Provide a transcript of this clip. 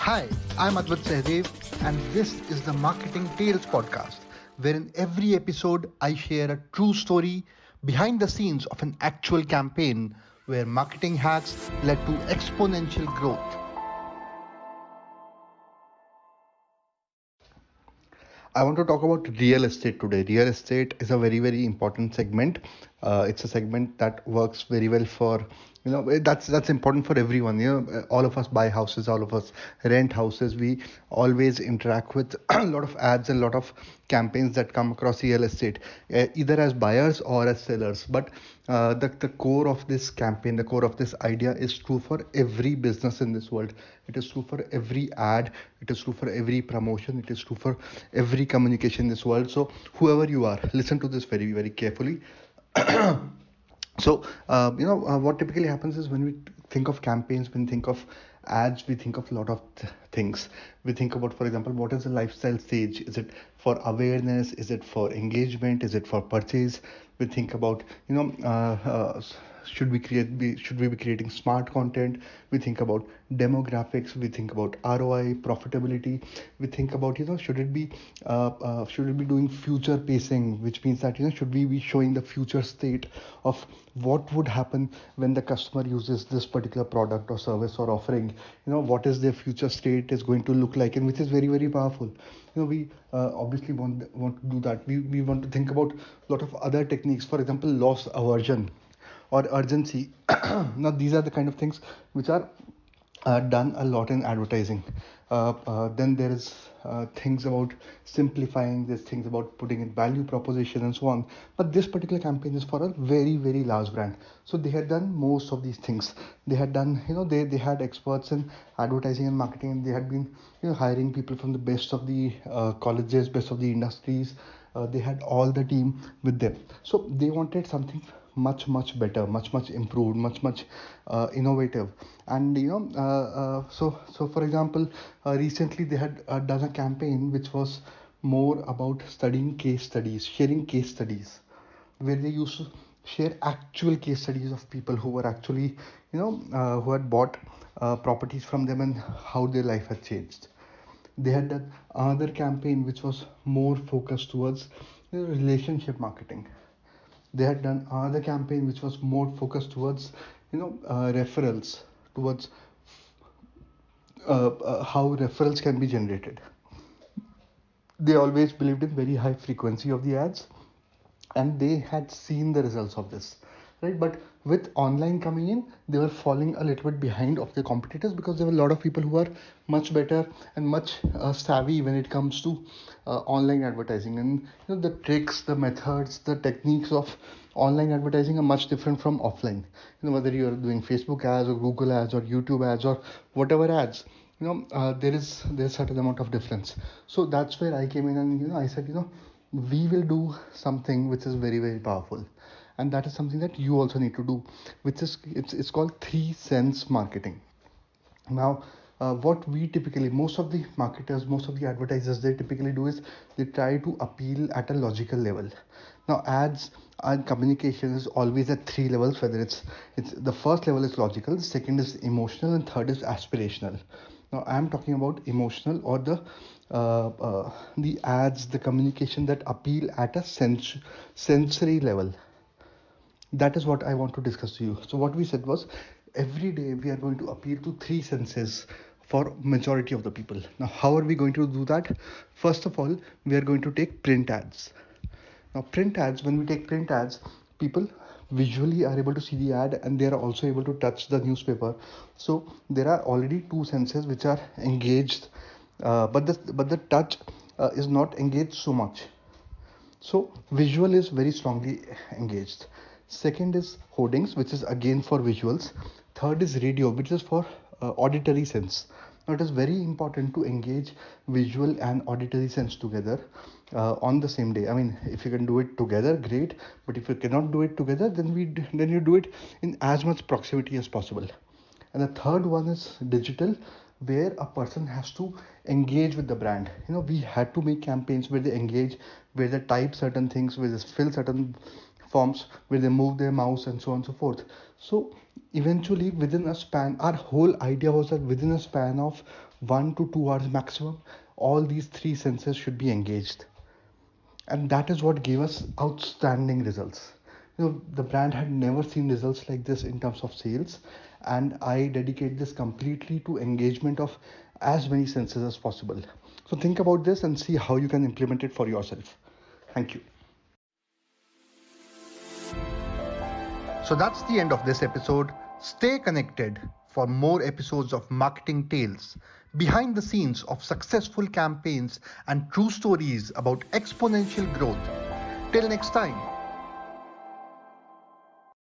Hi, I'm Advit Sahdev, and this is the Marketing Tales podcast, where in every episode I share a true story behind the scenes of an actual campaign where marketing hacks led to exponential growth. I want to talk about real estate today. Real estate is a very important segment. It's a segment that works very well for that's important for everyone. All of us buy houses, all of us rent houses. We always interact with a lot of ads and a lot of campaigns that come across real estate, either as buyers or as sellers. But the core of this campaign, the core of this idea is true for every business in this world. It is true for every ad, it is true for every promotion, it is true for every communication in this world. So whoever you are, listen to this very carefully. So, what typically happens is when we think of campaigns, when we think of ads, we think of a lot of things. We think about, for example, what is the lifestyle stage? Is it for awareness? Is it for engagement? Is it for purchase? We think about, should we be creating smart content? We think about demographics. We think about ROI, profitability. We think about, should it be doing future pacing, which means that, should we be showing the future state of what would happen when the customer uses this particular product or service or offering? What is their future state is going to look like, and which is very powerful. We obviously want to do that. We want to think about a lot of other techniques, for example, loss aversion or urgency. Now these are the kind of things which are done a lot in advertising. Then there is things about simplifying, there's things about putting in value proposition and so on. But this particular campaign is for a very large brand, so they had done most of these things. They had done, they had experts in advertising and marketing, and they had been hiring people from the best of the colleges, best of the industries. They had all the team with them, so they wanted something much better, much improved, much innovative. And so for example, recently they had done a campaign which was more about studying case studies, sharing case studies, where they used to share actual case studies of people who were actually who had bought properties from them and how their life had changed. They had done another campaign which was more focused towards relationship marketing. They had done another campaign which was more focused towards referrals, towards how referrals can be generated. They always believed in very high frequency of the ads, and they had seen the results of this, right? But with online coming in, they were falling a little bit behind of their competitors, because there were a lot of people who are much better and much savvy when it comes to online advertising. And the tricks, the methods, the techniques of online advertising are much different from offline. Whether you're doing Facebook ads or Google ads or YouTube ads or whatever ads, there's certain amount of difference. So that's where I came in, and I said, we will do something which is very powerful, and that is something that you also need to do, which is it's called 3 cents marketing. Now, what we typically, most of the marketers, most of the advertisers, they typically do is they try to appeal at a logical level. Now, ads and communication is always at 3 levels. Whether it's the first level is logical, the second is emotional, and third is aspirational. Now I'm talking about emotional, or the ads, the communication that appeal at a sensory level. That is what I want to discuss to you. So what we said was, every day we are going to appeal to 3 senses for majority of the people. Now how are we going to do that? First of all, we are going to take print ads. Now print ads, when we take print ads, people visually are able to see the ad, and they are also able to touch the newspaper. So there are already 2 senses which are engaged, but the touch is not engaged so much. So visual is very strongly engaged. Second is hoardings, which is again for visuals. Third is radio, which is for auditory sense. Now it is very important to engage visual and auditory sense together on the same day. I mean, if you can do it together, great. But if you cannot do it together, then you do it in as much proximity as possible. And the third one is digital, where a person has to engage with the brand. We had to make campaigns where they engage, where they type certain things, where they fill certain forms, where they move their mouse and so on and so forth. So eventually, within a span, our whole idea was that within a span of 1 to 2 hours maximum, all these three senses should be engaged. And that is what gave us outstanding results. The brand had never seen results like this in terms of sales, and I dedicate this completely to engagement of as many senses as possible. So think about this and see how you can implement it for yourself. Thank you. So that's the end of this episode. Stay connected for more episodes of Marketing Tales, behind the scenes of successful campaigns and true stories about exponential growth. Till next time.